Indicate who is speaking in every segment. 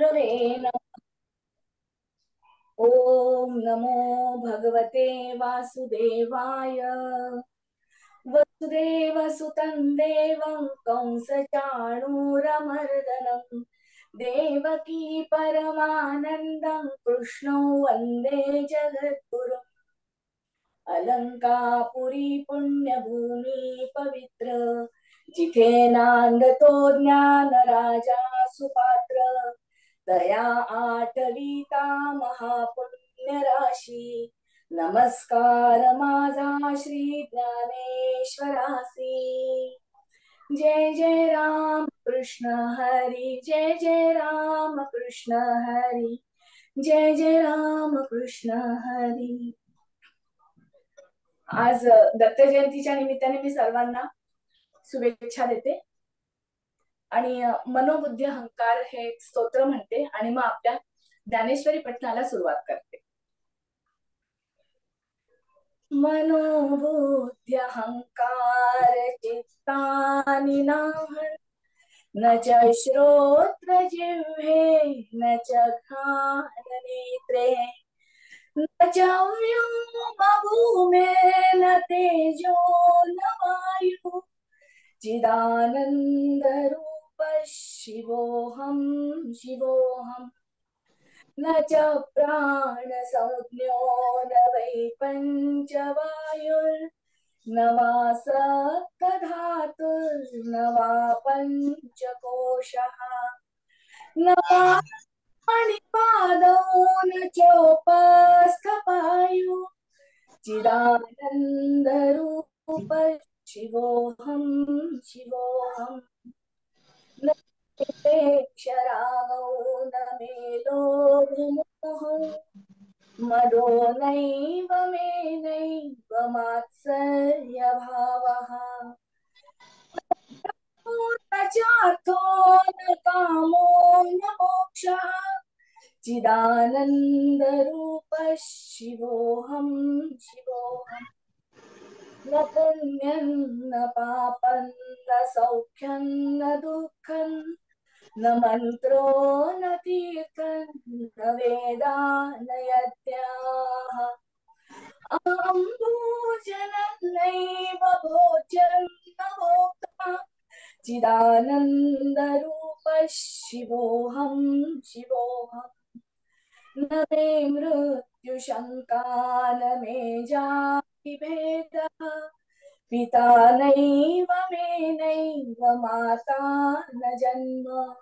Speaker 1: गुरवे नमः। ओम नमो भगवते वासुदेवाय। वसुदेवसुतं देवं कंसचाणूरमर्दनं देवकी परमानन्दं कृष्णं वन्दे जगद्गुरुम्। अलंकापुरी पुण्यभूमी पवित्र, जिथे नांदतो ज्ञान राजा सुपात्र। दया आठवीता महापुण्य राशी, नमस्कार माझा श्री ज्ञानेश्वरासी। जय जय राम कृष्ण हरी, जय जय राम कृष्ण हरी, जय जय राम कृष्ण हरी। आज दत्त जयंतीच्या निमित्ताने मी सर्वांना शुभेच्छा देते आणि मनोबुद्धी अहंकार हे स्तोत्र म्हणते आणि मग आपल्या ज्ञानेश्वरी पठणाला सुरुवात करते। मनोबुद्धी अहंकार चित्तानि नाहं, न च श्रोत्र जिह्वे न च घ्राण नेत्रे, न च व्योमभूमेर्न तेजो न वायुः, चिदानंद रूप शिवोहम शिवोहम। न च प्राण संज्ञो न वै पंचवायुर्न वा सप्तधातुर्न वा पंचकोशः, न वा पाणिपादौ न चोपस्थपायु, चिदानंद रूप शिवोहम शिवोहम। न क्षरागौ न मे लोभमोहौ, मदो नैव मे नैव मात्सर्यभावः, न चार्थो न कामो न मोक्षः, चिदानंद रूप शिवोहम शिवोहम। न पुण्यं न पापं न सौख्यं न दुःखं, न मंत्रो न तीर्थं न वेदा न यज्ञाः, अहं भोजनं नैव भोज्यं न भोक्ता, चिदानंद रूप शिवोहम शिवोहम। न मे मृत्यु शंका न मे जाति भेदः, पिता नैव मे नैव माता न जन्म,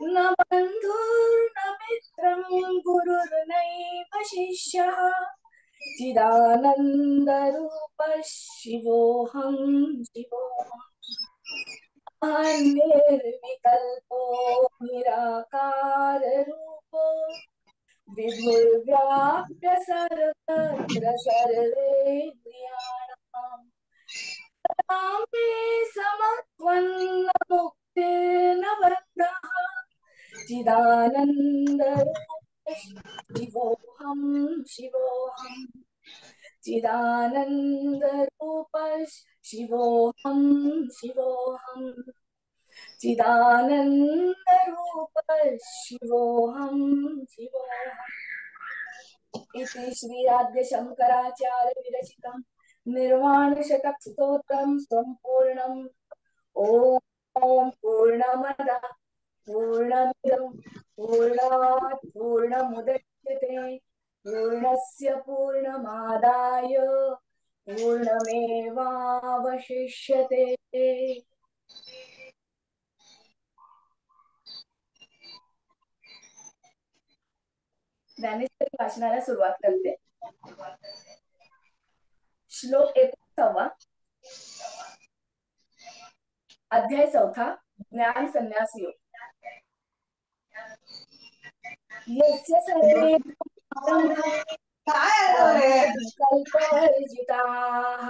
Speaker 1: न बन्धुर्न मित्रं गुरुर्नैव शिष्यः, चिदानंद रूप शिवोहम शिवोहम। निर्विकल्पो निराकार रूपो, विभुर्व्याप्य सर्वत्र सर्वेन्द्रियाणां, तदाम्ये समत्वं न मुक्तिर्न बन्धः, चिदानन्दरूप शिवोऽहं शिवोऽहं। चिदानन्दरूप शिवोऽहं शिवोऽहं। चिदानन्दरूप शिवोऽहं शिवोऽहम्। इति श्री आद्य शंकराचार्य विरचितं निर्वाणशतक स्तोत्रं सम्पूर्णम्। ओम पूर्णमदः पूर्णमिदं पूर्णात् पूर्णमुदच्यते, पूर्णस्य पूर्णमादाय पूर्णमेवावशिष्यते। ज्ञानेश्वरी वाचनाला सुरुवात करते। श्लोक 21, अध्याय 4, ज्ञान संन्यास योग। यस्य सर्वे संकल्पवर्जिताः,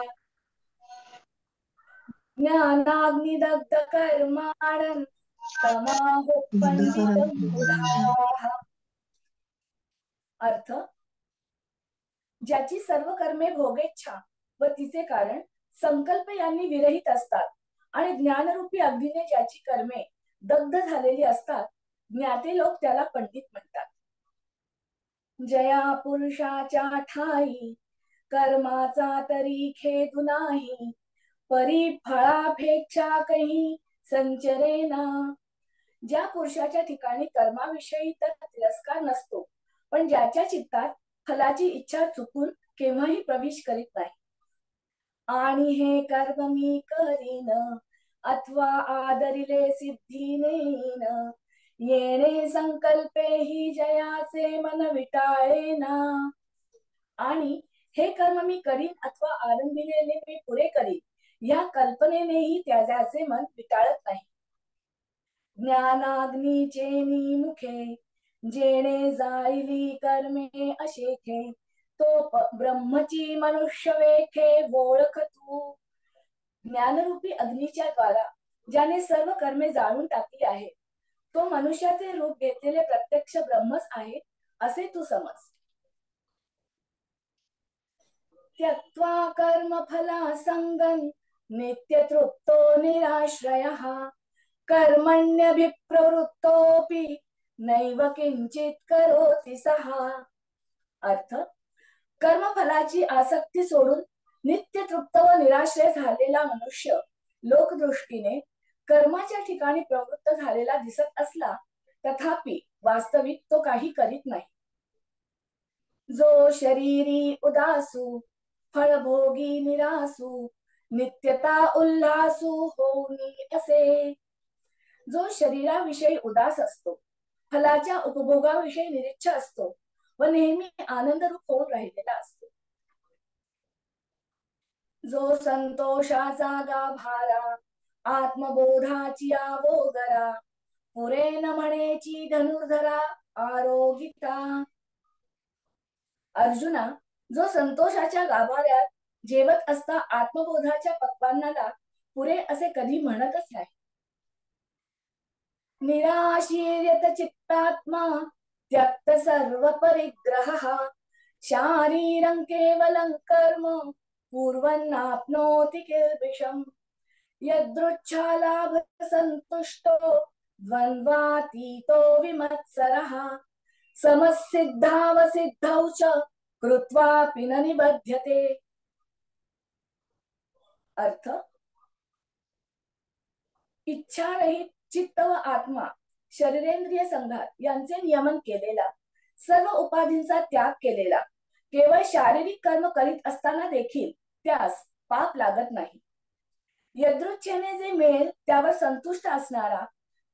Speaker 1: ज्ञानाग्निदग्धकर्माणं तमाहुः पंडितं बुधाः। अर्थ, ज्याची सर्व कर्मे भोगेच्छा व तिचे कारण संकल्प यांनी विरहित असतात आणि ज्ञानरूपी अग्नीने ज्याची कर्मे दग्ध झालेली असतात, ज्ञाते लोक त्याला पंडित म्हणतात. जया पुरुषाच्या ठाई कर्माचा तरी खेदू नाही, परी फळापेक्षा काही संचरेना. ज्या पुरुषाच्या ठिकाणी कर्माविषयी तर तिरस्कार नसतो, पण ज्याच्या चित्तात फलाची इच्छा चुकून केव्हाही प्रवेश करीत नाही. आणि हे कर्म मी करीन अथवा आदरिले सिद्धी नेईन, येणे संकल्पे ही जयाचे मन विटाळेना. आणि हे कर्म मी करीन अथवा आरंभिलेले मी पुरे करीन या कल्पनेनेही त्याचे मन विटाळत नाही. ज्ञानाग्नीचे निमुखे जेणे जाईली कर्मे अशेखे, तो ब्रह्मची मनुष्य वेखे ओळख तू. ज्ञानरूपी अग्नीच्या द्वारा ज्याने सर्व कर्मे जाळून टाकली आहे, तो मनुष्याचे रूप घेतलेले प्रत्यक्ष ब्रह्मच आहे असे तू समज. त्यक्त्वा कर्म फला संगम नित्य तृप्तो निराश्रयः, कर्मण्यभिप्रवृत्तोऽपि नैव किंचित करोति सः. अर्थ, कर्मफलाची आसक्ती सोडून नित्य तृप्त व निराश्रय झालेला मनुष्य लोकदृष्टीने कर्माच्या ठिकाणी प्रवृत्त झालेला दिसत असला, तथापि वास्तविक तो काही करीत नाही. जो शरीरी उदासू फळभोगी निरासू नित्यता उल्हासू होनी असे. जो शरीराविषयी उदास असतो, फलाच्या उपभोगाविषयी निरीच्छ असतो व नेहमी आनंदरूप होऊन राहिलेला असतो. जो संतोषाचा गाभारा आत्मबोधाची आवोगरा, पुरे न म्हणेची धनुर्धरा आरोगिता. अर्जुना, जो संतोषाच्या गाभाऱ्यात जेवत असता आत्मबोधाच्या पक्वान्नाला पुरे असे कधी म्हणतच नाही. निराशीर्यत चित्तात्मा त्यक्त सर्व परिग्रह, शारीरं केवलं कर्म कुर्वन्नाप्नोति किल्बिषम्. यदृच्छालाभ संतुष्टो द्वन्द्वातीतो विमत्सरः, समसिद्धावसिद्धौ च कृत्वापि न निबध्यते. अर्थ, इच्छारहित चित्त व आत्मा शरीरेंद्रिय संघात यांचे नियमन केलेला, सर्व उपाधींचा त्याग केलेला, केवळ शारीरिक कर्म करीत असताना देखील त्यास पाप लागत नाही. यदृच्छेने जे मिळेल त्यावर संतुष्ट असणारा,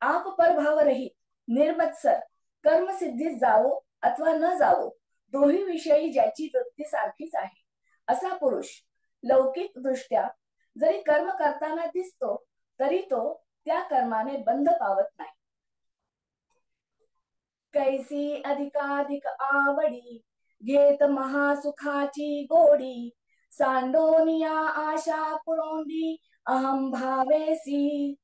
Speaker 1: आप परभावरहित निर्मत्सर, कर्मसिद्धीस जावो अथवा न जावो दोही विषयी ज्याची वृत्ती सारखीच आहे, असा पुरुष लौकिक दृष्ट्या जरी कर्म करताना दिसतो, तरी तो त्या कर्माने बंध पावत नाही. कैसी अधिकाधिक आवडी घेत महासुखाची गोडी, सांडोनिया आशा पुरोंडी अहम भावेसी.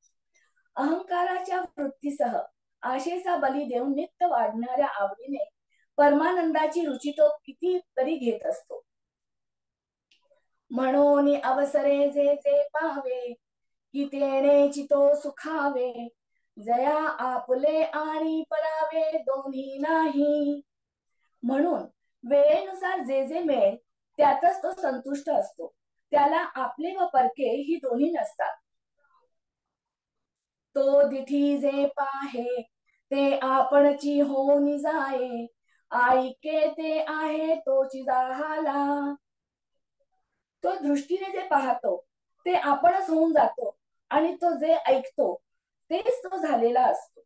Speaker 1: अहंकाराच्या वृत्तीसह आशेचा बली देऊन नित्य वाढणाऱ्या आवडीने परमानंदाची रुची तो किती तरी घेत असतो. म्हणून अवसरे जे जे पावे की तेने चितो सुखावे, जया आपुले आणि परावे दोन्ही नाही. म्हणून वेळेनुसार जे जे मिळेल त्यातच तो संतुष्ट असतो, त्याला आपले व परके ही दोन्ही नसतात. तो दिठी जे पाहे ते आपणची होनी जाये, ऐके ते आहे तोची जाहाला. तो दृष्टीने जे पाहतो ते आपणच होऊन जातो आणि तो जे ऐकतो तेच तो झालेला असतो.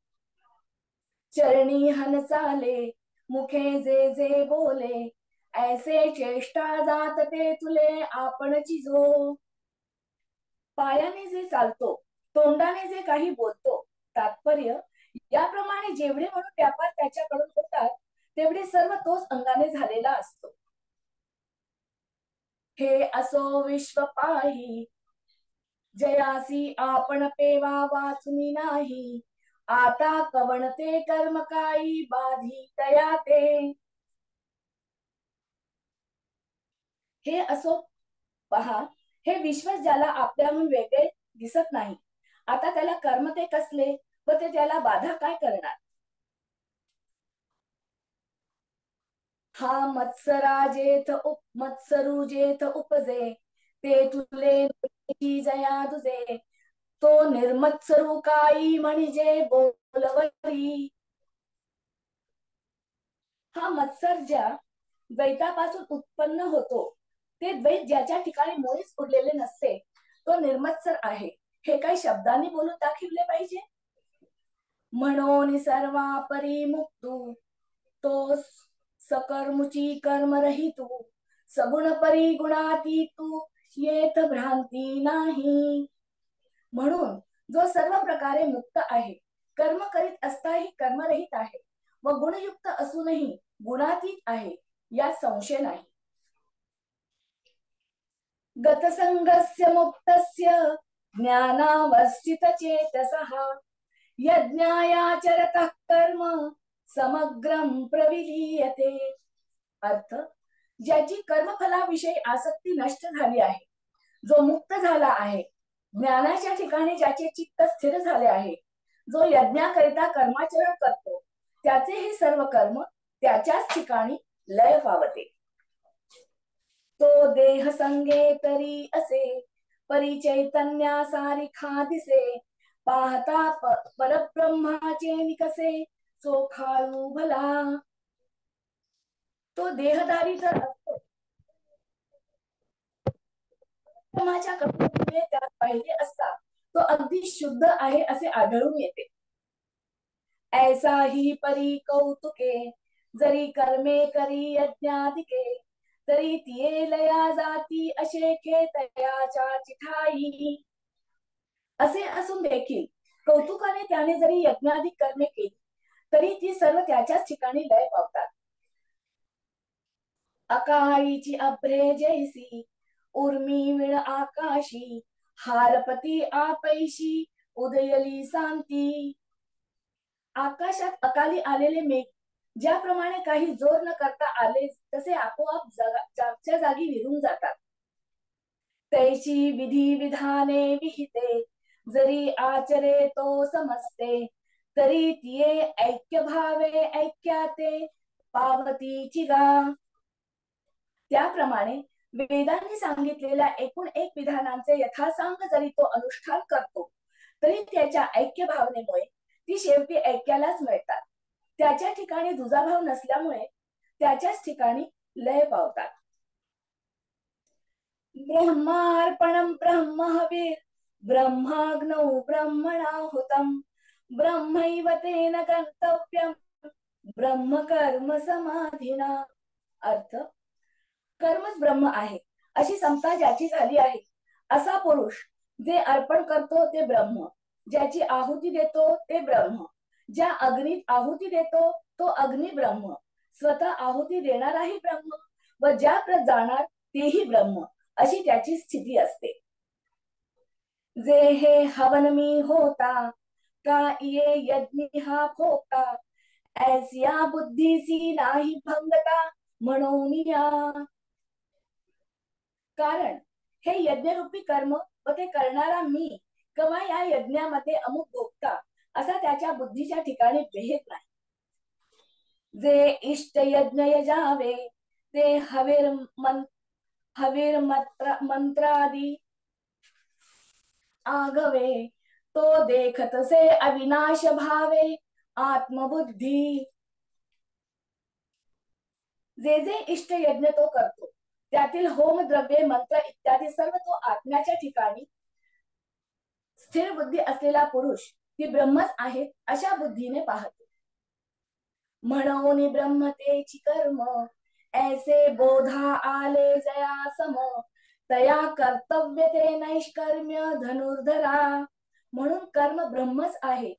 Speaker 1: चरणी हन चाले मुखे जे जे बोले, ऐसे चेष्टा जात ते तुले आपणची जो. पायाने जे चालतो, तोंडाने जे काही बोलतो, तात्पर्य याप्रमाणे जेवढे म्हणून व्यापार त्याच्याकडून होतात तेवढे सर्व तोच अंगाने झालेला असतो. हे असो विश्व पाही जयासी आपण पेवा वाचुनी नाही, आता कवणते कर्म काही बाधी तया ते. हे असो पहा, हे विश्व ज्याला आपल्याहून वेगळे दिसत नाही, आता त्याला कर्म ते कसले व ते त्याला बाधा काय करणार. हा मत्सरू जेथ उपजे, ते तुले जया तुझे, तो निर्मत्सरू काही म्हणजे बोलवरी. हा मत्सर ज्या द्वैतापासून उत्पन्न होतो, ते द्वैत ज्याच्या ठिकाणी मुळीच उरलेले नसते, तो निर्मत्सर आहे. हे काही शब्दांनी बोलून दाखवले पाहिजे? म्हणून सर्वा परिमुक्तू, तो सकर्मुची कर्मरहितू, सगुण परिगुणातीतू, येत भ्रांती नाही. म्हणून जो सर्व प्रकारे मुक्त आहे, कर्म करीत असताही कर्मरहित आहे, व गुणयुक्त असूनही गुणातीत आहे, यात संशय नाही. गतसंगस्य मुक्तस्य ज्ञानावस्थित चेतसः, यज्ञायाचरतः कर्म समग्रम प्रविलीयते. अर्थ, ज्याची कर्मफलाविषयी आसक्ती नष्ट झाली आहे, जो मुक्त झाला आहे, ज्ञानाच्या ठिकाणी ज्याचे चित्त स्थिर झाले आहे, जो यज्ञाकरिता कर्माचरण करतो, त्याचे हे सर्व कर्म त्याच्याच ठिकाणी लय पावते. तो देह संगे तरी असे, परिचैतन्या सारिखा दिसे, पाहता परब्रह्माचे निकसे, चोखाळू भला. तो देहदारी जर असतो, ब्रह्माच्या कल्पनेने त्यात पाहिले असता तो अगदी शुद्ध आहे असे आढळून येते. ऐसा ही परी कौतुके, जरी कर्मे करी यज्ञाधिके, तरी तिये लया जाती अशेखे तयाच्या चिठाई. असे असून देखील कौतुकाने त्याने जरी यज्ञाधिक कर्मे केली, तरी ती सर्व त्याच्याच ठिकाणी लय पावतात. अकाळीची अभ्रे जैसी, उर्मी विण आकाशी, हारपती आपैशी, उदयली सांती. आकाशात अकाली आलेले मेघ ज्याप्रमाणे काही जोर न करता आले, तसे आपोआप जागच्या जागी विरून जातात. तैची विधी विधाने विहिते, जरी आचरे तो समजते, तरी तिये ऐक्य भावे ऐक्याते, पावतीची गा. त्याप्रमाणे वेदांनी सांगितलेल्या एकूण एक विधानांचे यथासांग जरी तो अनुष्ठान करतो, तरी त्याच्या ऐक्य भावनेमुळे ती शेवटी ऐक्यालाच मिळतात. त्याच्या ठिकाणी दुजाभाव नसल्यामुळे त्याच्याच ठिकाणी लय पावतात. ब्रह्मार्पणं ब्रह्महविर्, ब्रह्माग्नौ ब्रह्मणाहुतं, ब्रह्मैव तेन गंतव्यं, ब्रह्म कर्म समाधिना. अर्थ, कर्मच ब्रह्म आहे अशी समता ज्याची झाली आहे, असा पुरुष जे अर्पण करतो ते ब्रह्म, ज्याची आहुती देतो ते ब्रह्म, ज्या अग्नीत आहुती देतो तो अग्नी ब्रह्म, स्वतः आहुती देणाराही ब्रह्म, व ज्या जाणार तेही ब्रह्म, अशी त्याची स्थिती असते. जे हे हवन मी होता, का ये यज्ञ हा भोगता, ऐसिया बुद्धीसी नाही भंगता, म्हणून या. कारण हे यज्ञरूपी कर्म व ते करणारा मी किंवा या यज्ञामध्ये अमुक भोगता असा त्याच्या बुद्धीच्या ठिकाणी भेद नाही. जे इष्ट यज्ञ यजावे, ते हवीर मंत्रादी आगवे, तो देखतसे अविनाश भावे आत्मबुद्धी. जे जे इष्ट यज्ञ तो करतो, त्यातील होम द्रव्ये मंत्र इत्यादी सर्व तो आत्म्याच्या ठिकाणी स्थिर बुद्धी असलेला पुरुष ती ब्रह्मच आहे अशा बुद्धीने पाहतो. म्हणून ब्रह्मतेची कर्म, ऐसे बोधा आले जया सम, तया कर्तव्य ते नैष्कर्म्य धनुर्धरा. म्हणून कर्म ब्रह्मच आहे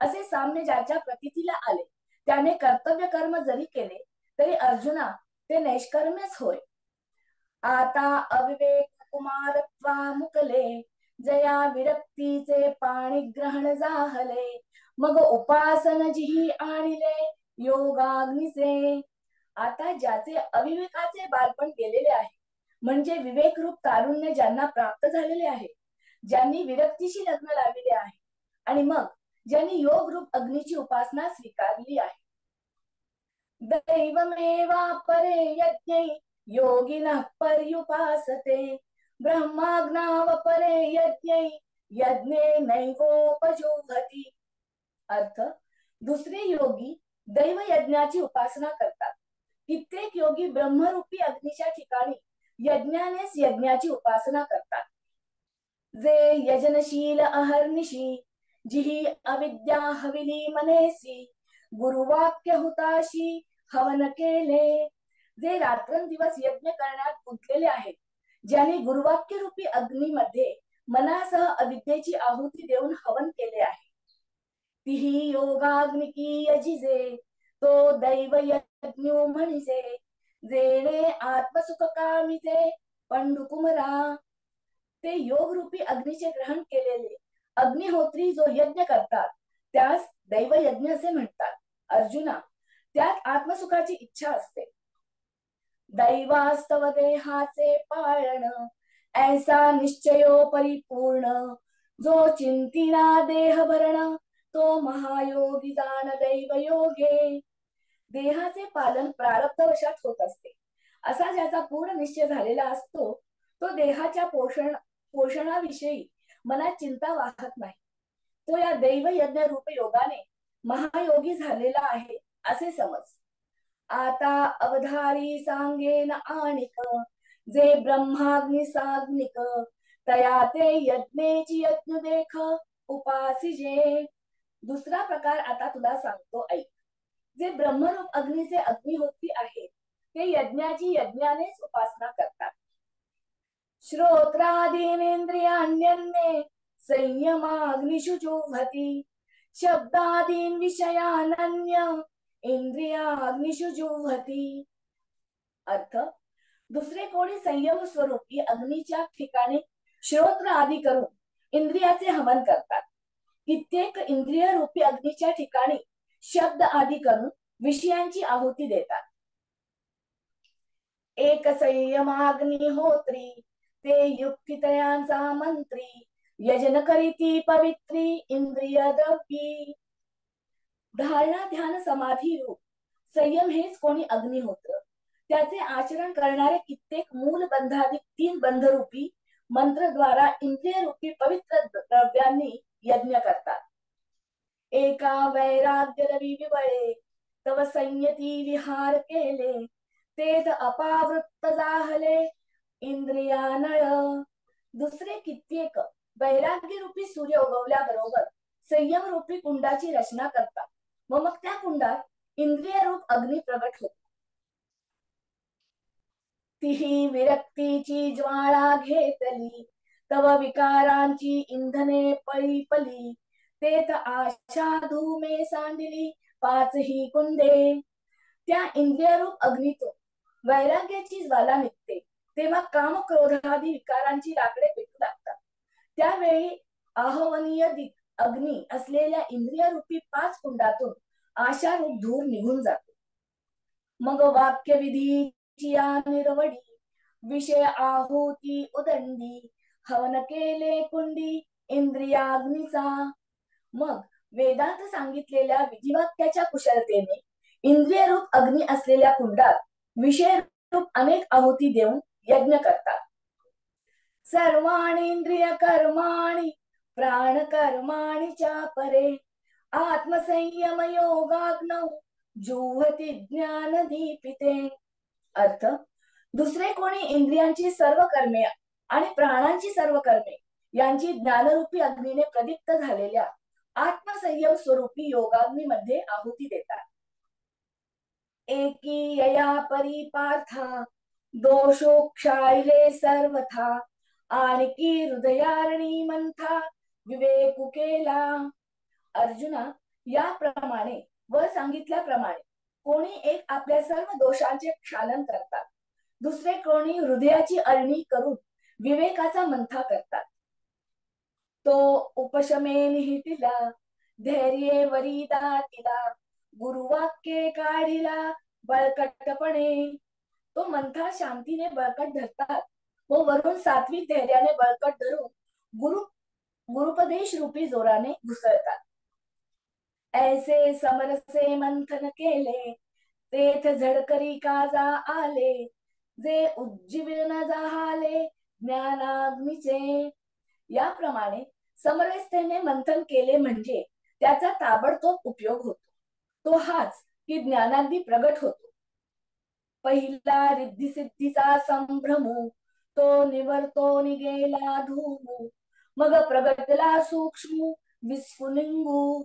Speaker 1: असे साम्य ज्याच्या प्रतीतीला आले, त्याने कर्तव्य कर्म जरी केले तरी अर्जुना ते नैष्कर्म्यच होय. आता अविवेक कुमारत्वा मुकले, जया विरक्तीचे पाणी ग्रहण जाहले, मग उपासन जिही आणले योगाग्नीचे. आता ज्याचे अविवेकाचे बालपण गेलेले आहे, म्हणजे विवेक रूप तारुण्य ज्यांना प्राप्त झालेले आहे, ज्यांनी विरक्तीशी लग्न लावलेले आहे, आणि मग ज्यांनी योग रूप अग्नीची उपासना स्वीकारली आहे. दैवमेवापरे यज्ञै योगिनः पर्युपासते ब्रह्माज्ञावपरे यज्ञै यज्ञे नैवोपजुह्वति। अर्थ, दुसरे योगी दैव यज्ञाची उपासना करतात. कित्येक योगी ब्रह्मरूपी अग्नीच्या ठिकाणी यज्ञानेच यज्ञाची उपासना करतात. जे यजनशील अहर्निशी जिही अविद्या हविली मनेसी गुरुवाक्य हुताशी हवन केले. जे रात्रंदिवस यज्ञ करण्यात गुंतलेले आहेत, ज्यांनी गुरुवाक्य रूपी अग्नीमध्ये मनासह अविद्येची आहुती देऊन हवन केले आहे. तिही योगाग्निकी यजिजे तो दैव यज्ञो म्हणजे. जेणे आत्मसुख कामिते पंडुकुमरा. ते योग रूपी अग्नीचे ग्रहण केलेले अग्निहोत्री जो यज्ञ करतात त्यास दैव यज्ञ असे म्हणतात. अर्जुना, त्यात आत्मसुखाची इच्छा असते. दैवास्तव देहाचे पाळण ऐसा निश्चयो परिपूर्ण. जो चिंतिना देह भरण तो महायोगी जाण दैव योगे. देहाचे पालन प्रारब्धवशात होत असते, असा ज्याचा पूर्ण निश्चय झालेला असतो तो देहाच्या पोषणाविषयी मनात चिंता वाहत नाही. तो या दैव यज्ञ रूप योगाने महायोगी झालेला आहे असे समज. आता अवधारी सांगेन आणिक जे ब्रह्माग्नी साग्निक तया ते यज्ञेची यज्ञ देख उपासिजे. दुसरा प्रकार आता तुला सांगतो, ऐक. जे ब्रह्मरूप अग्नीचे अग्निहोत्री आहेत ते यज्ञाची यज्ञानेच उपासना करतात. श्रोत्रादीनेन्द्रियाण्यन्ये संयमाग्निषु जुह्वति शब्दादीन विषयानन्य इंद्रियाग्निषु जुह्वति. अर्थ, दुसरे कोणी संयम स्वरूपी अग्नीच्या ठिकाणी श्रोत्र आदी करून इंद्रियाचे हवन करतात. कित्येक इंद्रिय रूपी अग्नीच्या ठिकाणी शब्द आदी करून विषयांची आहुती देतात. एक संयमाग्निहोत्री ते युक्तितयांचा मंत्री यजन करीती पवित्री इंद्रिय द्रव्यी. धारणा ध्यान समाधी रूप संयम हेच कोणी अग्निहोत्र. त्याचे आचरण करणारे कित्येक मूल बंधाधिक 3 बंधरूपी मंत्रद्वारा इंद्रिय रूपी पवित्र द्रव्यांनी यज्ञ करतात. एका वैराग्य रवी विवळे तव संयती विहार केले तेथ अपावृत्त जाहले इंद्रियानळ. दुसरे कित्येक वैराग्य रूपी सूर्य उगवल्याबरोबर संयम रूपी कुंडाची रचना करतात व मग त्या कुंडात इंद्रिय रूप अग्नी प्रगट होतो. तिही विरक्तीची ज्वाळा घेतली तव विकारांची इंधने पळी पली तेथ आशा धूमे सांडिली 5 ही कुंडे. त्या इंद्रियरूप अग्नीतून वैराग्याची ज्वाला निघते तेव्हा काम क्रोधादी विकारांची लाकडे पेटू लागतात. त्यावेळी आह्वनीय अग्नी असलेल्या इंद्रिय रूपी 5 कुंडातून आशारूप धूर निघून जातो. मग वाक्यविधीची निरवडी विषय आहुती उदंडी हवन केले कुंडी इंद्रियाग्नीचा. मग वेदांत सांगितलेल्या विधिवाक्याच्या कुशलतेने इंद्रिय रूप अग्नी असलेल्या कुंडात विषय रूप अनेक आहुती देऊन यज्ञ करतात. सर्वाणि इंद्रिय कर्माणि प्राण कर्माणि चापरे आत्मसंयम योगाग्नौ जुह्वति ज्ञान दीपिते. अर्थ, दुसरे कोणी इंद्रियांची सर्व कर्मे आणि प्राणांची सर्व कर्मे यांची ज्ञानरूपी अग्नीने प्रदीप्त झालेल्या आत्मसंयम स्वरूपी योगाग्नीमध्ये आहुती देतात. एकी यया परिपार्था दोषो क्षायले सर्वथा आणखी हृदयारणी मंथा विवेकु केला. अर्जुना, याप्रमाणे व सांगितल्याप्रमाणे कोणी एक आपल्या सर्व दोषांचे क्षालन करतात. दुसरे कोणी हृदयाची अरणी करून विवेकाचा मंथा करतात. तो उपशमे निहितिला धैर्ये वरिदा तिला गुरुवाक्ये काढिला बळकटपणे. तो मंथा शांतीने बळकट धरतात व वरून सात्विक धैर्याने बळकट धरून गुरुपदेश रूपी जोराने घुसळतात. ऐसे समरसे मंथन केले तेथ झडकरी काजा आले, जे उज्जीवन जाहाले ज्ञानाग्नीचे. याप्रमाणे समरसतेने मंथन केले म्हणजे त्याचा ताबडतोब उपयोग होतो. तो हाच की ज्ञानाग्नी प्रगट होतो. पहिला रिद्धी सिद्धीचा संभ्रमू, तो निवर्तो निगेला धूमू, मग प्रगटला सूक्ष्म विस्फुलिंगू.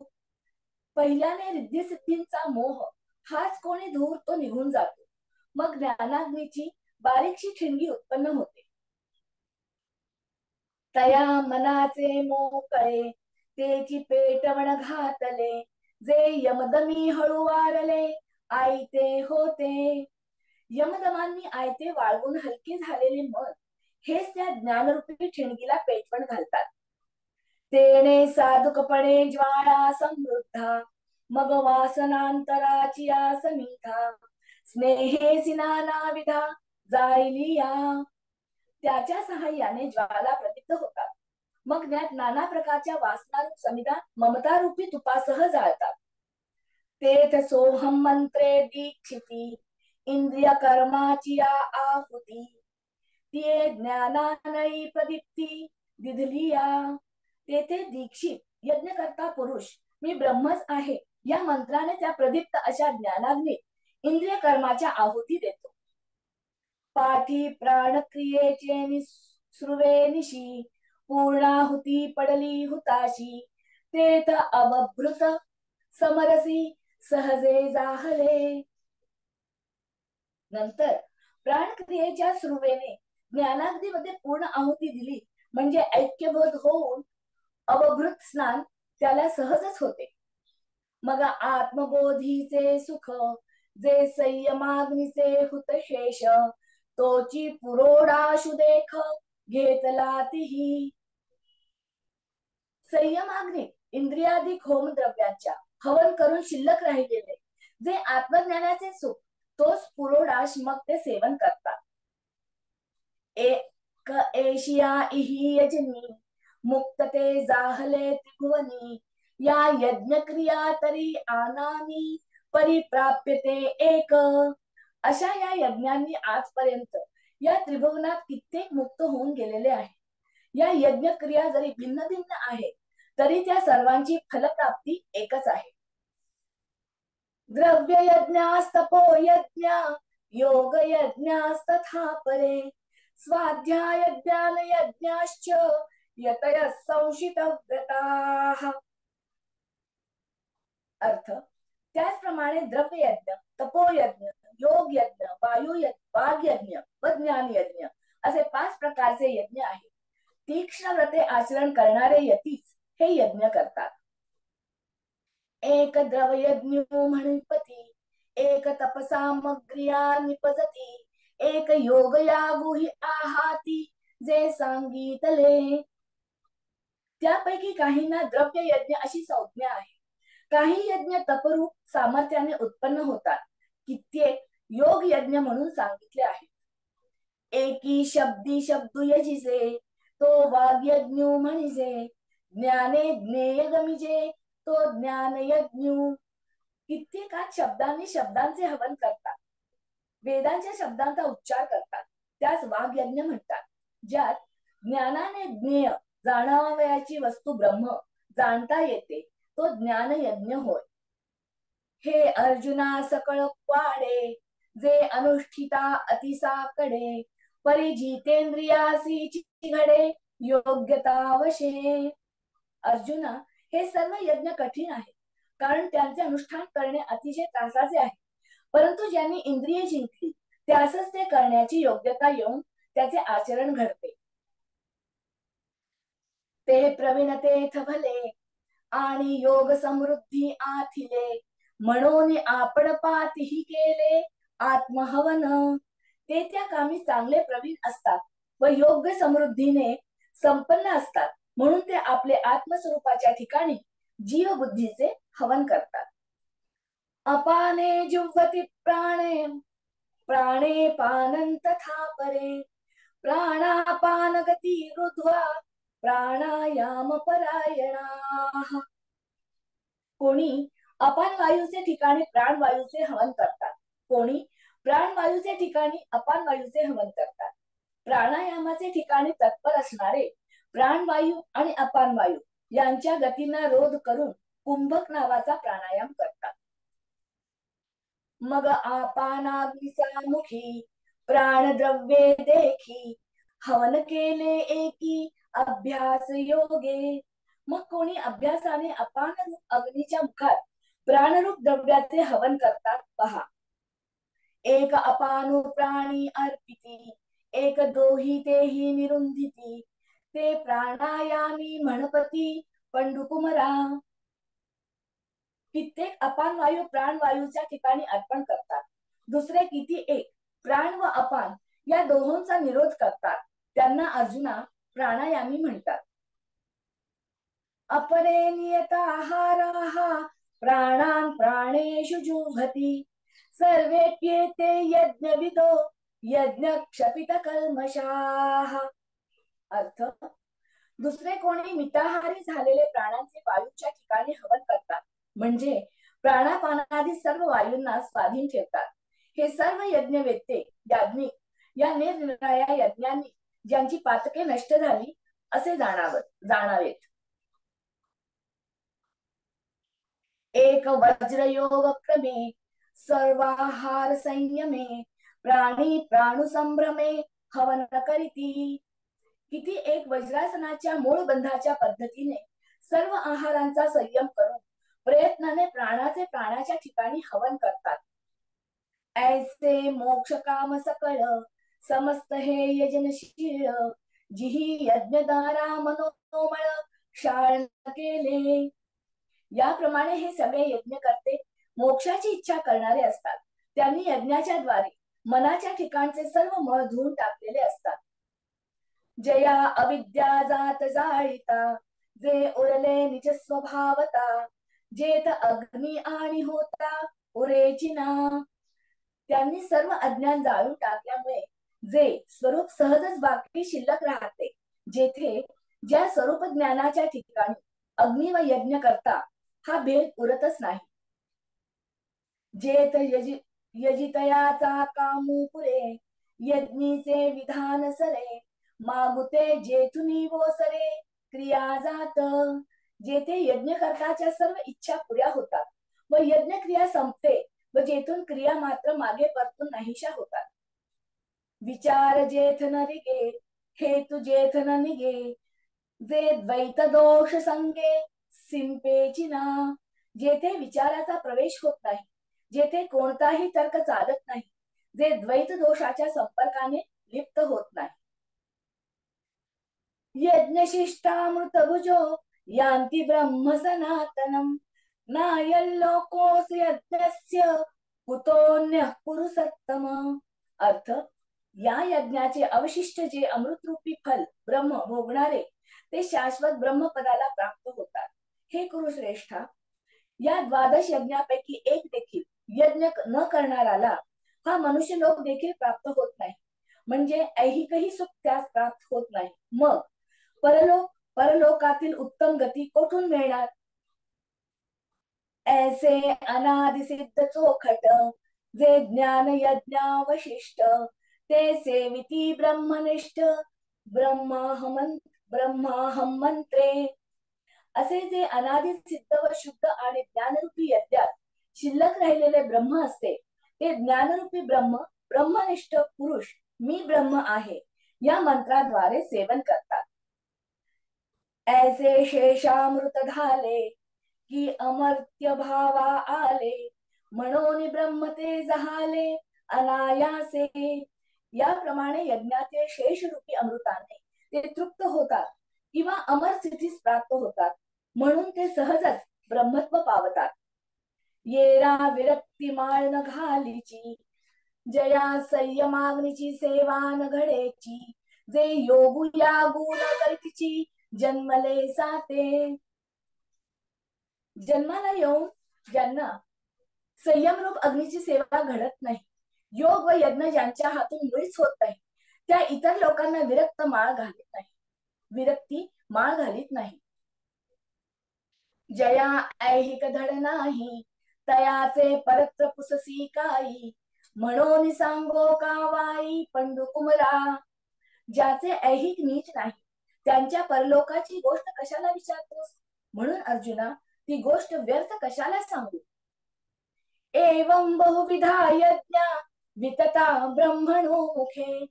Speaker 1: पहिल्याने रिद्धी सिद्धींचा मोह हाच कोणी धूर तो निघून जातो. मग ज्ञानाग्नीची बारीकशी ठिणगी उत्पन्न होते. तया मनाचे मोकळे, तेची पेटवण घातले, जे यमदमी हळू वारले, आयते होते. यमदमांनी आयते वाळवून हलके झालेले मन हेच त्या ज्ञानरूपी ठिणगीला पेटवण घालतात. तेने साधुकपणे ज्वाळा समृद्धा, मग वासनांतराची समिधा, स्नेहे नानाविधा जायलिया. त्याच्या सहाय्याने ज्वाला प्रदीप्त होतात. मग त्यात नाना प्रकारच्या वासनारूप समिधा ममतारूपी तुपासह जाळतात. तेथ सोहम मंत्रे दीक्षिती, इंद्रिय कर्माची आहुती, ते ज्ञानानयी प्रदीप्ती दिधलिया. तेथे दीक्षित यज्ञकर्ता पुरुष मी ब्रह्मच आहे या मंत्राने त्या प्रदीप्त अशा ज्ञानाग्नी इंद्रिय कर्माच्या आहुती देतो. पाठी प्राणक्रियेचे निसृवे निशी, पूर्णाहुती पडली हुताशी, तेथ अवभृत समरसी सहजे जाहले. नंतर प्राणक्रियेच्या सुरुवेने ज्ञानाग्नीमध्ये पूर्ण आहुती दिली म्हणजे ऐक्यबोध होऊन अवभृत स्नान त्याला सहजच होते. मग आत्मबोधीचे सुख, जे संयमाग्नीचे हुतशेष, तोची पुरोडाशु देख घेतला तिही. संयमाग्नी इंद्रियाधिक होम द्रव्यांच्या हवन करून शिल्लक राहिलेले जे आत्मज्ञानाचे सुख, तोच पुरोडाश मग ते सेवन करतात. एक एशिया इही यजनी, मुक्तते जाहले त्रिभुवनी, या यज्ञक्रिया तरी आनानी परिप्राप्यते एक. अशा या यज्ञांनी आजपर्यंत या त्रिभुवनात कित्येक मुक्त होऊन गेलेले आहे. या यज्ञक्रिया जरी भिन्न भिन्न आहेत तरी त्या सर्वांची फलप्राप्ती एकच आहे. द्रव्य यज्ञास्तपो यज्ञ, योग यज्ञास्तथा परे, स्वाध्याय ज्ञान यज्ञाश्च यतय संशितव्रताः. अर्थ त्याचप्रमाणे द्रव्य यज्ञ, तपोयज्ञ, योग यज्ञ, वाग यज्ञ व ज्ञान यज्ञ असे 5 प्रकारचे यज्ञ आहेत. तीक्ष्ण व्रते आचरण करणारे यतीच हे यज्ञ करतात. एक द्रवयज्ञ म्हणपती, एक तपसामग्रिया निपजती, एक योग यागुही आहाती, जे सांगितले. त्यापैकी काहींना द्रव्य यज्ञ अशी संज्ञा आहे. काही यज्ञ तपरूप सामर्थ्याने उत्पन्न होतात. कित्येक योग यज्ञ म्हणून सांगितले आहे. एकी शब्दी शब्दू यजिसे, तो वाग्यज्ञ म्हणजे. ज्ञाने ज्ञेय गमिजे, तो ज्ञान यज्ञ. कित्येकात शब्दांनी शब्दांचे हवन करतात. वेदांच्या शब्दांचा उच्चार करतात, त्यास वाग्यज्ञ म्हणतात. ज्यात ज्ञानाने ज्ञेय जाणावयाची वस्तू ब्रह्म जाणता येते, तो ज्ञान यज्ञ होय. हे अर्जुना सकळ वाडे, जे अनुष्ठिता अतिसाकडे, परिजितेंद्रियासी घडे योग्यतावशे. अर्जुना, हे सर्व यज्ञ कठीण आहे, कारण त्यांचे अनुष्ठान करणे अतिशय त्रासाचे आहे. परंतु ज्यांनी इंद्रिये जिंकली त्यासच ते करण्याची योग्यता येऊन त्याचे आचरण घडते. ते प्रवीणतेथ भले, आणि योग समृद्धी आथिले, म्हणून आपण पातीही केले आत्महवन. ते त्या कामी चांगले प्रवीण असतात व योग्य समृद्धीने संपन्न असतात, म्हणून ते आपले आत्मस्वरूपाच्या ठिकाणी जीव बुद्धीचे हवन करतात. अपाने जुह्वति प्राणे, प्राणे पानं तथा परे, प्राणापान गती रुद्ध्वा प्राणायाम परायणाः. कोणी अपान वायूचे ठिकाणी प्राणवायूचे हवन करतात, कोणी प्राणवायूचे ठिकाणी अपान वायूचे हवन करतात. प्राणायामाचे ठिकाणी तत्पर असणारे प्राणवायू आणि अपान वायू यांच्या गतींना रोध करून कुंभक नावाचा प्राणायाम करतात. मग आपानाग्नीचा मुखी प्राणद्रव्ये देखी हवन केले एकी अभ्यास योगे. मग कोणी अभ्यासाने अपान अग्नीच्या मुखात प्राणरूप द्रव्याचे हवन करतात पहा. एक अपानु प्राणी अर्पिती एक दोही तेही निरुंधिती ते प्राणायामी म्हणपती पंडुकुमरा. कित्येक अपान वायू प्राणवायूच्या ठिकाणी अर्पण करतात. दुसरे किती एक प्राण व अपान या दोहोंचा निरोध करतात. त्यांना अर्जुना प्राणायामी म्हणतात. अपरे नियताहाराः प्राणान् प्राणेषु जुह्वति सर्वेप्येते यज्ञविदो यज्ञक्षपित कल्मषाः. अर्थ, दुसरे कोणी मिताहारी झालेले प्राणांचे वायूच्या ठिकाणी हवन करतात, म्हणजे प्राणापानादी सर्व वायूंना स्वाधीन ठेवतात. हे सर्व यज्ञवेत्ते याज्ञिक या निरनिराळ्या यज्ञांनी ज्यांची पातके नष्ट झाली असे जाणावेत. एक वज्रयोग क्रमे सर्वाहार संयमे प्राणी प्राणु संभ्रमे हवन करीती. किती एक वज्रासनाच्या मूळ बंधाच्या पद्धतीने सर्व आहारांचा संयम करून प्रयत्नाने प्राणाचे प्राणाच्या ठिकाणी हवन करतात. ऐसे मोक्ष काम सकळ समस्त हे यजनशील जिही यज्ञदारा मनोमळ क्षाळन केले. याप्रमाणे हे सगळे यज्ञ करते मोक्षाची इच्छा करणारे असतात. त्यांनी यज्ञाच्या द्वारे मनाच्या ठिकाणचे सर्व मळ धुवून टाकलेले असतात. जया अविद्या जात जाळिता जे उरले निज स्वभावता जेत अग्नी आणि होता उरेचिना. त्यांनी सर्व अज्ञान जाळून टाकल्यामुळे जे स्वरूप सहजच बाकी शिल्लक राहते, जेथे ज्या स्वरूप ज्ञानाच्या ठिकाणी अग्नी व यज्ञ करता हा भेद उरतच नाही. जेथ यजितयाचा कामू पुरे यज्ञीचे विधान सरे मागुते जेथुनी वोसरे क्रिया जात. जेथे यज्ञकर्ताच्या सर्व इच्छा पुऱ्या होतात व यज्ञ क्रिया संपते व जेथून क्रिया मात्र मागे परतून नाहीशा होतात. विचार जेथ न रिगे हेतु जेथ न निगे जे द्वैत दोष संगे सिंपेची ना. जेथे विचाराचा प्रवेश होत नाही, जेथे कोणताही तर्क चालत नाही, जे द्वैत दोषाच्या संपर्काने लिप्त होत नाही. यज्ञशिष्टामृत भुजो यान्ति ब्रह्म सनातनम नायल्लोकोस यज्ञस्य कुतोन्यः पुरुषोत्तम. अर्थ, या यज्ञाचे अवशिष्ट जे अमृतरूपी फल ब्रह्म भोगणारे ते शाश्वत ब्रह्मपदाला प्राप्त होतात. हे कुरुश्रेष्ठा, या द्वादश यज्ञापैकी एक देखील यज्ञ न करणाराला हा मनुष्य लोक देखील प्राप्त होत नाही, म्हणजे ऐहिकही सुख त्यास प्राप्त होत नाही. मग परलोकातील उत्तम गती कोठून मिळणार. ऐसे अनादि सिद्ध चोखट जे ज्ञान यज्ञावशिष्ट ते सेविती ब्रह्मनिष्ठ ब्रह्माहम मंत्रे. असे जे अनादि सिद्ध व शुद्ध आणि ज्ञानरूपी यज्ञात शिल्लक राहिलेले ब्रह्म असते, ते ज्ञानरूपी ब्रह्मनिष्ठ पुरुष मी ब्रह्म आहे या मंत्राद्वारे सेवन करतात. ऐसे शेषामृत झाले की अमर्त्य भावा आले म्हणून ब्रह्म ते जहाले अनायासे. याप्रमाणे यज्ञाचे शेषरूपी अमृताने ते तृप्त होतात किंवा अमर स्थितीस प्राप्त होतात, म्हणून ते सहजच ब्रह्मत्व पावतात. येरा विरक्ती माळ न घालीची जया संयमाग्नीची सेवा न घडेची जे योगू या गुण करतीची जन्मले साते. जन्माला येऊन ज्यांना संयमरूप अग्नीची सेवा घडत नाही, योग व यज्ञ ज्यांच्या हातून मुळीच होत नाही, त्या इतर लोकांना विरक्ती माळ घालीत नाही. जया ऐहिक धड नाही तयाचे परत्र पुससी काही म्हणून सांगो का वाई पंडू कुमरा, ज्याचे ऐहिक नीच नाही त्यांच्या परलोकाची गोष्ट कशाला विचारतोस. म्हणून अर्जुना, ती गोष्ट व्यर्थ कशाला सांगू. एवं बहुविधा यज्ञा वितता ब्रह्मणो मुखे,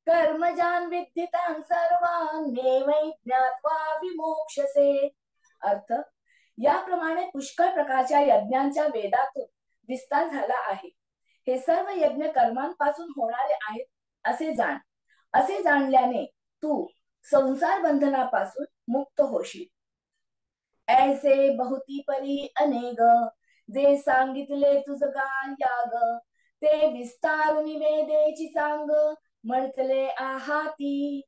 Speaker 1: कर्मजान विद्धितान सर्वान नैवै ज्ञात्वा विमोक्षसे. अर्थ, याप्रमाणे पुष्कळ प्रकारच्या यज्ञांच्या वेदातून विस्तार झाला आहे. हे सर्व यज्ञ कर्मांपासून होणारे आहेत असे जाण. असे जाणल्याने तू संसार बंधनापासून मुक्त होशील. ऐसे बहुती परी अनेक, जे सांगितले तुझगा याग, ते विस्तारून वेदेची सांग म्हटले आहाती.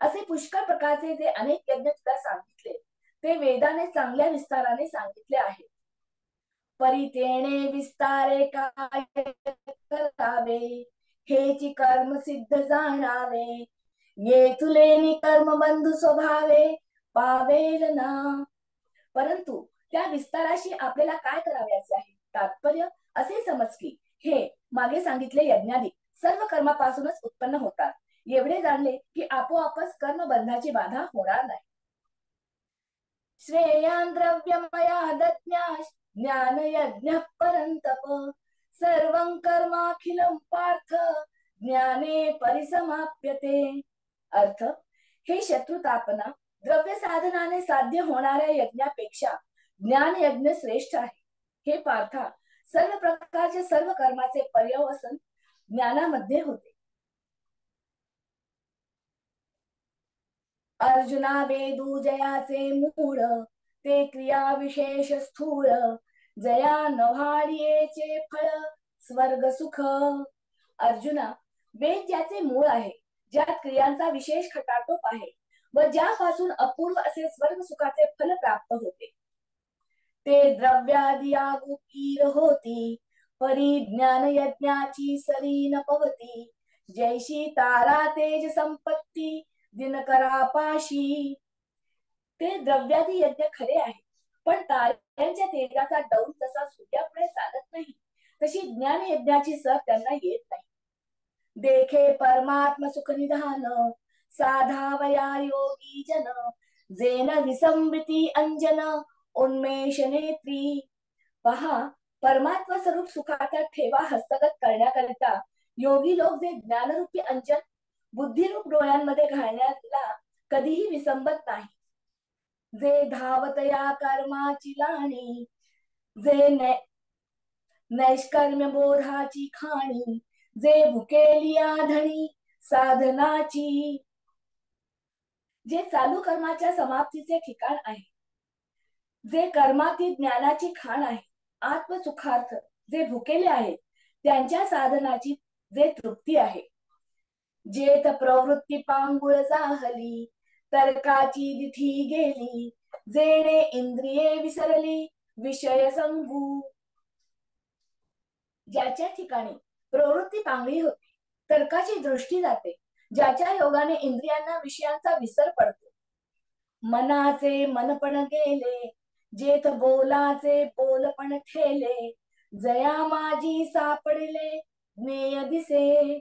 Speaker 1: असे पुष्कळ प्रकारचे जे अनेक यज्ञ तुला सांगितले ते वेदाने चांगल्या विस्ताराने सांगितले आहे. परितेने विस्तारे काय करावे, हेची कर्म सिद्ध जाणावे, ये तुलेनी कर्म बंधू स्वभावे पावेल ना. परंतु त्या विस्ताराशी आपल्याला काय करावे असे आहे. तात्पर्य असे समज की हे मागे सांगितले यज्ञादी सर्व कर्मापासूनच उत्पन्न होतात. एवढे जाणले की आपोआपच कर्मबंधाची बाधा होणार नाही. श्रेयान द्रव्यमया दज्ञाश ज्ञान यज्ञ परंतप, सर्वं कर्माखिलं पार्थ ज्ञाने परिसमाप्यते. अर्थ, हे शत्रुतापना द्रव्य साधनाने साध्य होणाऱ्या यज्ञापेक्षा ज्ञान यज्ञ श्रेष्ठ आहे. हे पार्था, सर्व प्रकारचे सर्व कर्माचे पर्यवसन ज्ञानामध्ये होते. अर्जुना वेदू जयाचे मूळ, ते क्रिया विशेष स्थूळ, जया नव्हाडियेचे फळ स्वर्ग सुख. अर्जुना, वेद ज्याचे मूळ आहे, ज्यात क्रियांचा विशेष खटाटोप आहे व ज्यापासून अपूर्व असे स्वर्ग सुखाचे फल प्राप्त होते, ते द्रव्यादी आगुकीर होती, परिज्ञान यज्ञाची सरी न पवती, जैशी तारा तेज संपत्ती दिनकरापाशी. ते द्रव्यादी यज्ञ खरे आहे, पण ताऱ्यांच्या तेजाचा डौल जसा सूर्यापुढे चालत नाही, तशी ज्ञान यज्ञाची सर त्यांना येत नाही. देखे परमात्म सुख निधान, साधावया योगी जन, जेन विसंबिती अंजन उन्मेष नेत्री. पहा, परमात्मा स्वरूप सुखाचा ठेवा हस्तगत करण्याकरिता योगी लोक जे ज्ञानरूपी अंजन बुद्धिरूप डोळ्यांमध्ये घालण्याला कधीही विसंबत नाही. जे धावतया कर्माची लाणी, जे नैष्कर्म्य बोधाची खाणी, जे भुकेली आधणी साधनाची. जे चालू कर्माच्या समाप्तीचे ठिकाण आहे, जे कर्मातीत ज्ञानाची खाण आहे, आत्मसुखार्थ जे भुकेले आहेत त्यांच्या साधनाची जे तृप्ती आहे. जेथ प्रवृत्ती पांगुळ जाहली, तर्काची दिठी गेली, जेणे इंद्रिये विसरली विषय संगू. ज्याच्या ठिकाणी प्रवृत्ती पांगळी होते, तर्काची दृष्टी जाते, ज्याच्या योगाने इंद्रियांना विषयांचा विसर पडतो, मनाचे मनपण गेले, जेथ बोलाचे बोलपण ठेले, जया माझी सापडले ज्ञेय दिसे.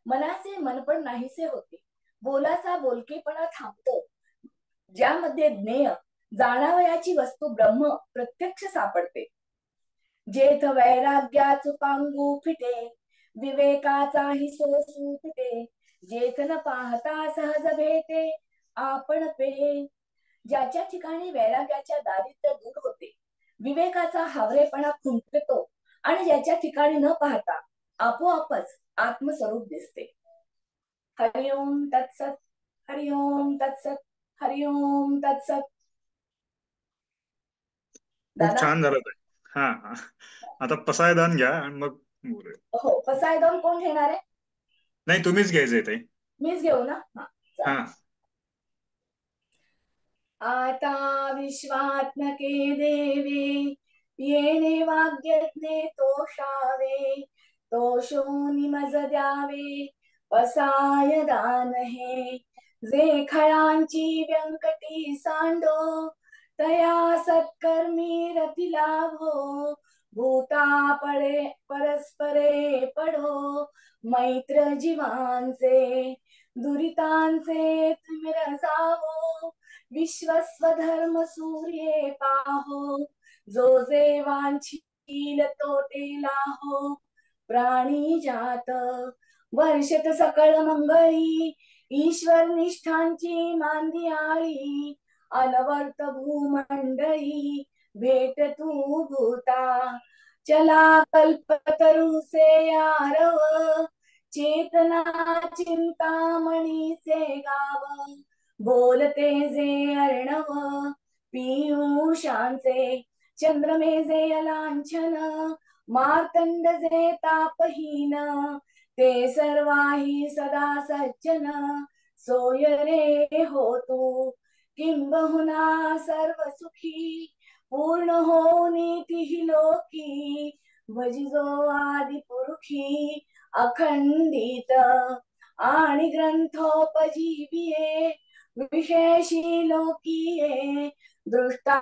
Speaker 1: मनाचे मनपण नाहीसे होते, बोलाचा बोलकेपणा थांबतो, ज्यामध्ये ज्ञेय जाणावयाची वस्तू ब्रह्म प्रत्यक्ष सापडते. जेथ वैराग्याच पांगू फिटे, विवेकाचाही सोसू तुटे, जेथ न पाहता सहज भेटे आपण पे. ज्याच्या ठिकाणी वैराग्याच्या दारिद्र्य दूर होते, विवेकाचा हावरेपणा खुंटतो आणि ज्याच्या ठिकाणी न पाहता आपोआपच आत्मस्वरूप दिसते. हरिओम तत्सत, हरिओम तत्सत, हरिओम तत्सत.
Speaker 2: खूप छान झालं ताई. हा हा, आता पसायदान घ्या आणि मग बोलूया.
Speaker 1: हो, पसायदान कोण घेणार आहे?
Speaker 2: नाही, तुम्हीच घ्यायचंय ताई.
Speaker 1: मीच घेऊ ना?
Speaker 2: हा.
Speaker 1: आता विश्वात्मके देवे, येणे वाग्यज्ञे तोषावे, तोषोनी मज द्यावे पसायदान हे. जे खळांची व्यंकटी सांडो, तया सत्कर्मी रती लाभो, भूता पडे परस्परे पडो, मैत्र जीवांचे दुरितांचे तिमिर जावो, विश्वस्वधर्म सूर्ये पाहो, जो जे वांछील तो ते लाहो, प्राणी जात वर्षत सकळ मंगळी, ईश्वर निष्ठांची मांदियाळी, अनवर्त भूमंडळी भेट तू भूता, चला कल्पतरुसे आरव, चेतना चिंतामणीचे गाव, बोलते जे अर्णव पियुषांचे, चंद्रमेजे लांछन, मार्तंड जे तापहीन, ते सर्वाही सदा सज्जन, सोय रे हो तू किंबहुना सर्व सुखी, पूर्ण हो नीती लोकी, भजिजो आदि पुरुषी अखंडित, आणि ग्रंथोपजीविये विशेषी लोकीये, दृष्टा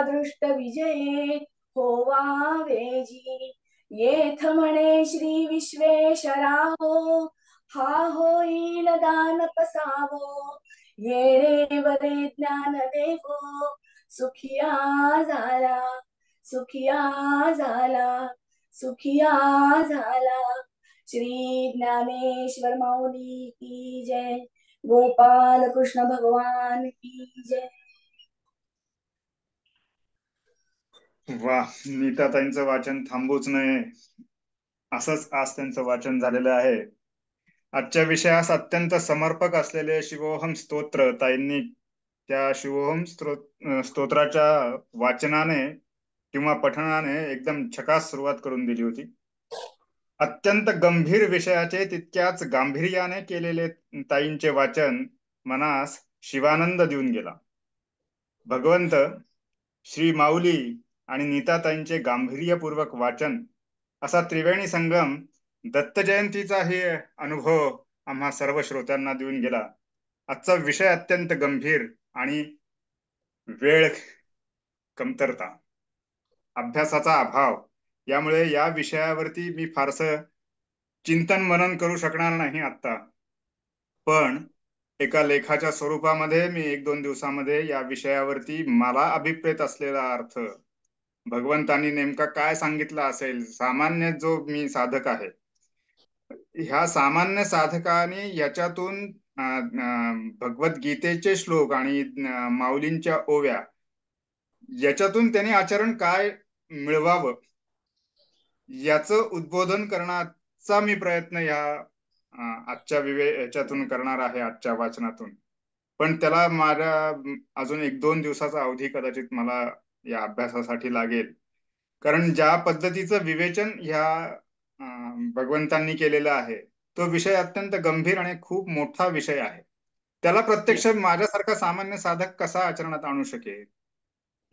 Speaker 1: दृष्ट विजये होवा वेजी, येथ म्हणे श्री विश्वेश्वराहो, हा होईल दान पसावो, येणे वरे ज्ञान देवो, सुखिया झाला सुखिया झाला सुखिया झाला. श्री ज्ञानेश्वर माऊली की जय. गोपाल कृष्ण भगवान की जय.
Speaker 2: वा, नीताताईंचं वाचन थांबूच नये असंच आज त्यांचं वाचन झालेलं आहे. आजच्या विषयास अत्यंत समर्पक असलेले शिवोहम स्तोत्र ताईंनी त्या शिवोहम स्तोत्राच्या वाचनाने किंवा पठणाने एकदम झकास सुरुवात करून दिली होती. अत्यंत गंभीर विषयाचे तितक्याच गांभीर्याने केलेले ताईंचे वाचन मनास शिवानंद देऊन गेला. भगवंत श्री माऊली आणि नीताताईंचे गांभीर्यपूर्वक वाचन असा त्रिवेणी संगम दत्त जयंतीचाही अनुभव आम्हा सर्व श्रोत्यांना देऊन गेला. आजचा विषय अत्यंत गंभीर आणि वेळ कमतरता, अभ्यासाचा अभाव यामुळे या विषयावरती मी फारसं चिंतन मनन करू शकणार नाही आता. पण एका लेखाच्या स्वरूपामध्ये मी 1-2 दिवसामध्ये या विषयावरती मला अभिप्रेत असलेला अर्थ भगवंतांनी नेमका काय सांगितला असेल, सामान्य जो मी साधक आहे, ह्या सामान्य साधकाने याच्यातून भगवद्गीतेचे श्लोक आणि माऊलींच्या ओव्या याच्यातून त्यांनी आचरण काय मिळवावं याचं उद्बोधन करण्याचा मी प्रयत्न या आजच्या याच्यातून करणार आहे, आजच्या वाचनातून. पण त्याला माझ्या अजून 1-2 दिवसाचा अवधी कदाचित मला या अभ्यासासाठी लागेल. कारण ज्या पद्धतीचं विवेचन ह्या भगवंतांनी केलेलं आहे तो विषय अत्यंत गंभीर आणि खूप मोठा विषय आहे. त्याला प्रत्यक्ष माझ्यासारखा सामान्य साधक कसा आचरणात आणू शकेल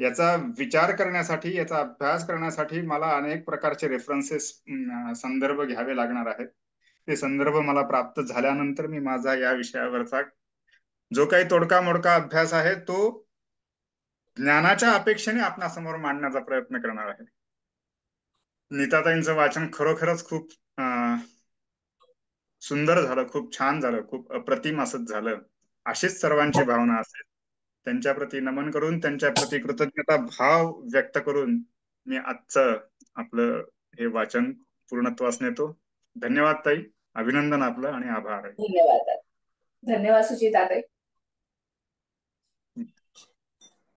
Speaker 2: याचा विचार करण्यासाठी, याचा अभ्यास करण्यासाठी मला अनेक प्रकारचे रेफरन्सेस, संदर्भ घ्यावे लागणार आहेत. ते संदर्भ मला प्राप्त झाल्यानंतर मी माझा या विषयावरचा जो काही तोडका मोडका अभ्यास आहे तो ज्ञानाच्या अपेक्षेने आपणासमोर मांडण्याचा प्रयत्न करणार आहे. नीताताईंचं वाचन खरोखरच खूप सुंदर झालं, खूप छान झालं, खूप अप्रतिम असंच झालं. अशीच सर्वांची भावना असेल. त्यांच्या प्रती नमन करून, त्यांच्या प्रती कृतज्ञता भाव व्यक्त करून मी आजचं आपलं हे वाचन पूर्णत्वास नेतो. धन्यवाद ताई, अभिनंदन आपलं आणि आभार.
Speaker 1: धन्यवाद. धन्यवाद सुचिता ताई.